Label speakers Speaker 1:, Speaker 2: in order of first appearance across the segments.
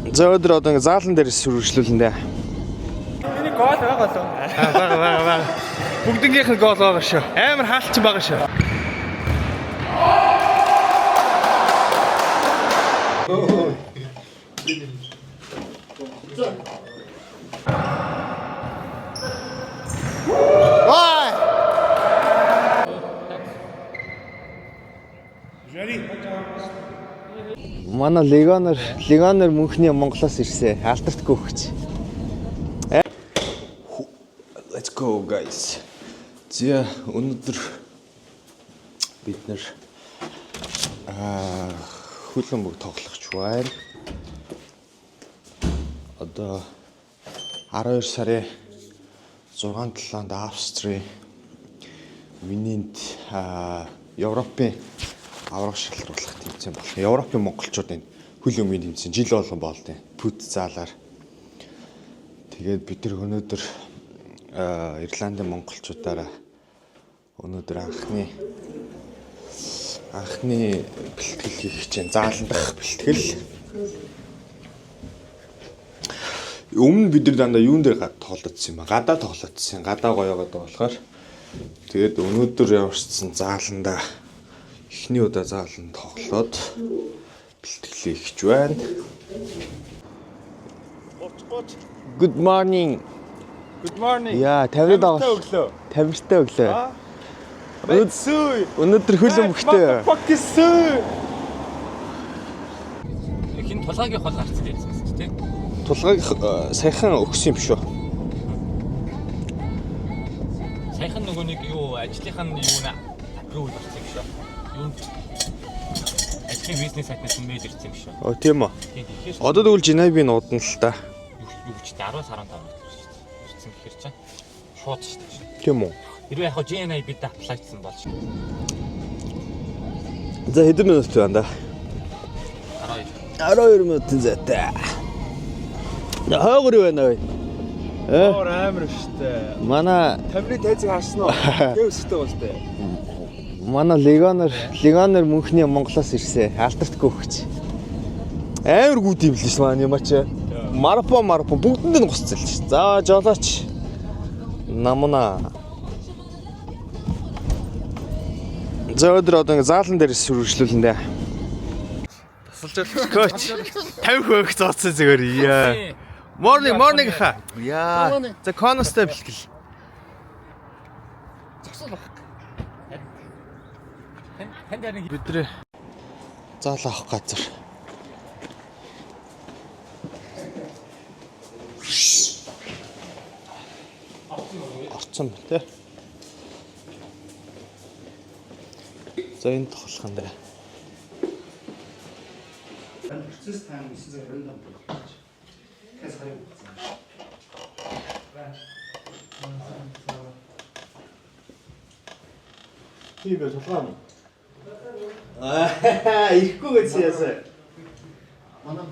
Speaker 1: За өдөр одоо ингээ заалан дээр сүрвэжлүүлэн дээ.
Speaker 2: Миний гол байгаа лөө.
Speaker 1: Бага. Бүгднгийнх нь гол байгаа шүү. Амар хаалтсан байгаа шүү. Манай легонер мөнхний Монголоос ирсэн. Алдартгүй өгч. Let's go guys. За өнөөдөр бид нэр хөлөн бүг тоглохч байна. Одоо 12 сарын 6-7-нд Австрийн Винэнд Европын аврах шалгаруулах тэмцээн болох. Европын монголчуудын хөл өмгийн тэмцээн жил болгон болдیں۔ Пут заалаар. Тэгээд бид нар өнөөдөр Ирландын монголчуудаараа өнөөдөр анхны бэлтгэл хийх чинь заалан дах бэлтгэл. Өмнө бид нар дандаа юун дээр тоглоодсон юм ба? Гадаа тоглоодсон. Гадаа гоёогоод болохоор тэгээд өнөөдөр явуулсан зааланда эхний удаа заалан тоглоод бэлтгэлээ хийж байна. Good morning.
Speaker 2: Good morning.
Speaker 1: Яа, 50-д аваа. 50-тай өглөө. Өнөөдөр хөл өмгтэй.
Speaker 3: Хин тулгаагийн хол гарцсан гэсэн чинь тийм.
Speaker 1: Тулгааг саяхан өгсөн юм шүү.
Speaker 3: Саяхан нөгөө нэг юу ажлынхаа юуна апрувал болсон юм шүү. Юунд ажлын бизнес сайтнаас мэйл ирсэн юм шүү.
Speaker 1: Оо тийм үү.
Speaker 3: Тийм тэгэхээр
Speaker 1: Одоо тэгвэл Женевийн нуудна л та.
Speaker 3: юу ч 10-15 ирсэн гэхэр чинь шууд шүү дээ.
Speaker 1: Тийм үү.
Speaker 3: Хэрвээ яг GNA бид аплайчсан бол шүү.
Speaker 1: За хэдэн минут байна да? 12 минутын зайтай. Хаагур юу байна вэ?
Speaker 2: Оор амар штэ.
Speaker 1: Манай
Speaker 2: Тамирын тайзыг харсан уу? Дэвстэй бол тээ.
Speaker 1: манай легонер мөнхний Монголоос ирсэн. Алдартгүй өгч. Амар гүд юм л ш маань юм ачаа. Марафон бүгдэнд нь гусцал ш. За жолооч. Намна. За өдөр одоо ингээ заалан дээр сүрвэжлүүлэн дээ. Коуч 50 хөөх зооцсон зүгээр яа. Morning ха. Яа. За коностой бэлтгэл.
Speaker 3: Зогсоол баг. Танд яг
Speaker 1: Бидний заал авах газар. Орцсон тий. За энэ тоглох юм даа.
Speaker 4: Процесс тайм 925 болж. Тэс харин. Тийм байж тулгаан уу? Ихгүй гэж яасан. Манай.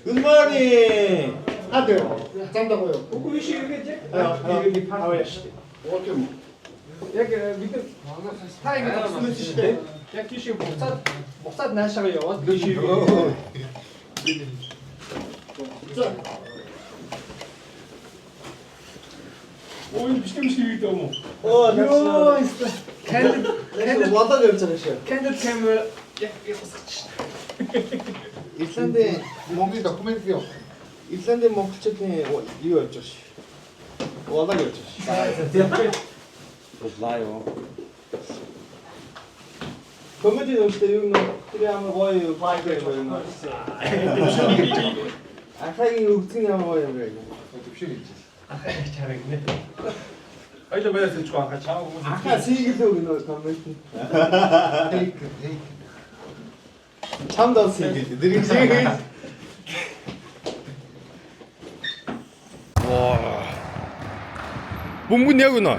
Speaker 4: Good morning. Хадаа. Замдаа гоё. Үгүй биш ингэж яг. Би паваа шүү. Окей. Яг бид та ингэ тасмаж штэ. Яг тийш буцаад наашаага яваад тийш. Ой биш гэдэг юм уу? Оо яа. Кандид болоод явж байгаа шүү. Кандид камера яг хасгач штэ. Ирландын Монгол документ юу? Ирландын монголчуудын юу яаж байгаа шүү. Болоод явж байгаа шүү. Лайв. Комеди нөштэй юу нөө тэр ямар гоё файбер юм бэ? Ахагийн өгцөн ямар гоё юм бэ? Төвшөр хийж. Ахаа чараг нэ. Айл баяр хэлж байгаа чаа хүмүүс. Ахаа сигэлөө гинөө комент. Чамд сигэл. Дэрэг сигэл.
Speaker 1: Ваа. Бөмбөн яг үнэ.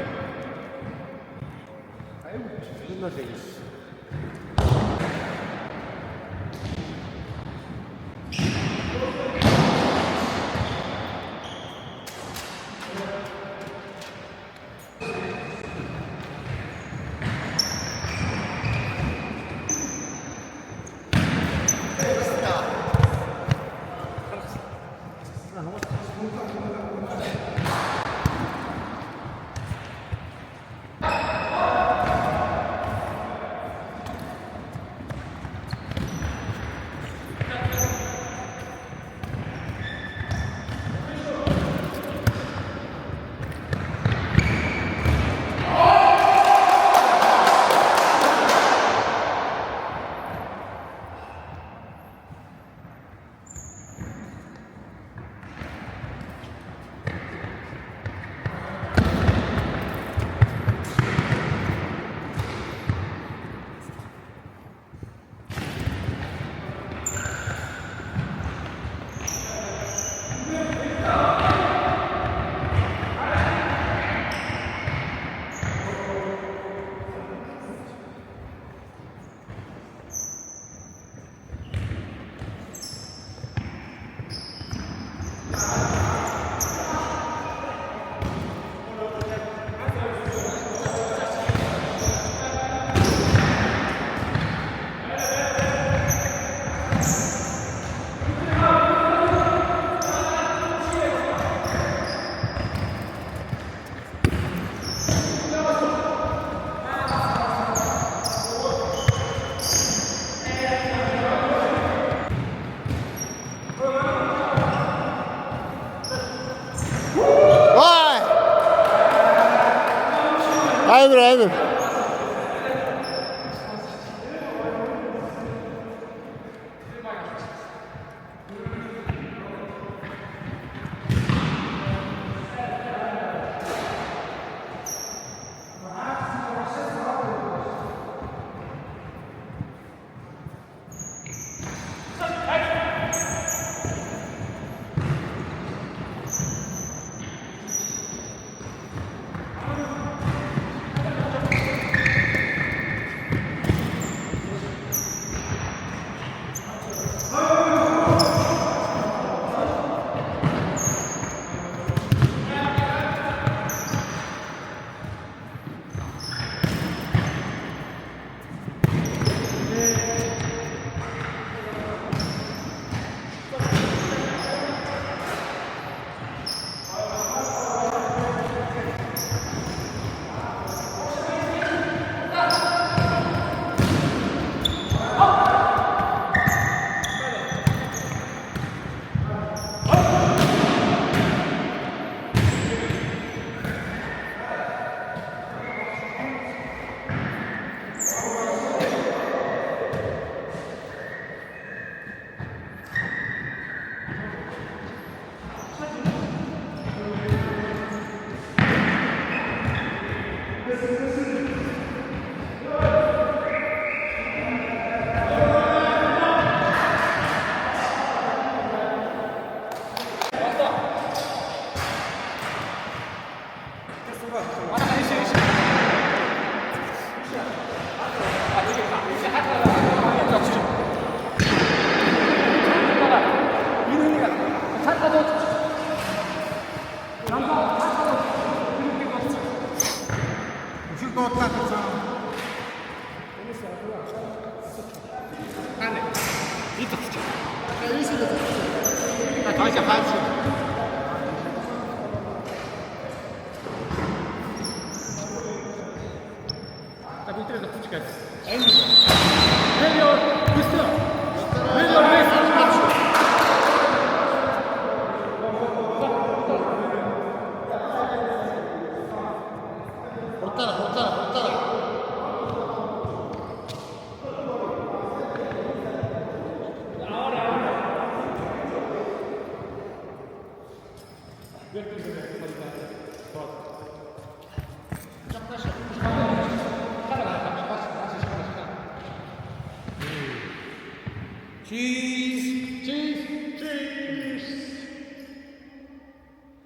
Speaker 1: амар.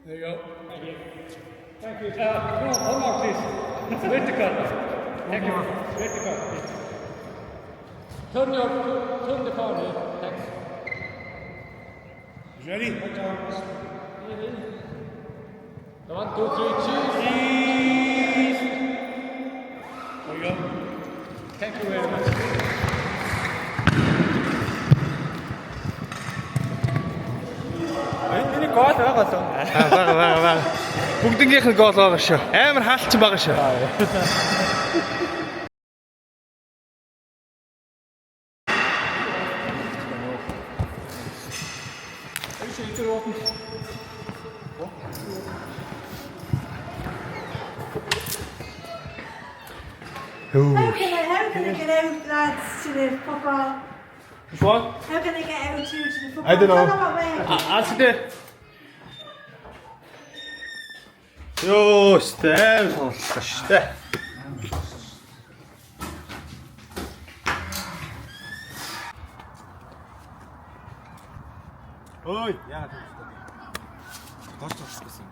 Speaker 5: There you go. Thank you. Thank you. No, one more, please. Vertical. Thank you. Vertical, please. Turn the car here. Thanks.
Speaker 2: Ready?
Speaker 5: One, two, three, cheese.
Speaker 2: There you go.
Speaker 5: Thank you very much.
Speaker 2: Энд нэг гол байгаа л.
Speaker 1: Бага. Бүгднгийнх нь гол байгаа шүү. Амар хаалтсан байгаа шүү.
Speaker 6: How can I get out, lads, to the football?
Speaker 2: What?
Speaker 6: How can I get out to the football?
Speaker 2: I don't know.
Speaker 6: Tell them what way.
Speaker 2: Ask it. Йоо, стэм сонслоо шүү дээ. Ой, яагаад вэ? Гооч болсон.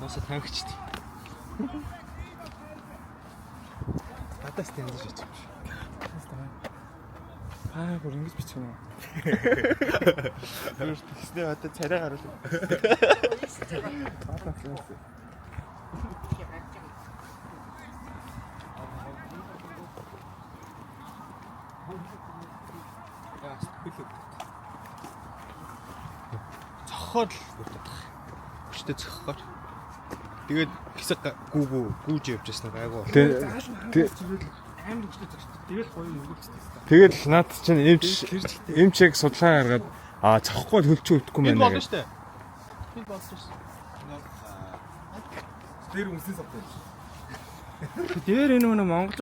Speaker 2: Ноосо тамхичт. Гадаас тэнцэж очив. Бүр ингэж бичих юм уу? Тэгснэ одоо царай гаруул. Цохол өчтө цохоор. Тэгээд хэсэг гүүж явж яснаа гайгүй. амар хөштэй зогсчих. Тэгэл гоё өгүүлчихсэн.
Speaker 1: Тэгэл наад чинь эмч яг судалгаа гаргаад цахгүй л хөлчөө өгөхгүй
Speaker 2: Энэ
Speaker 1: байна
Speaker 2: болно
Speaker 1: гэж.
Speaker 2: шүү дээ. Энэ болсон шүү.
Speaker 1: Тэр үнсээс авдаг.
Speaker 2: Дээр энэ нэг Монгол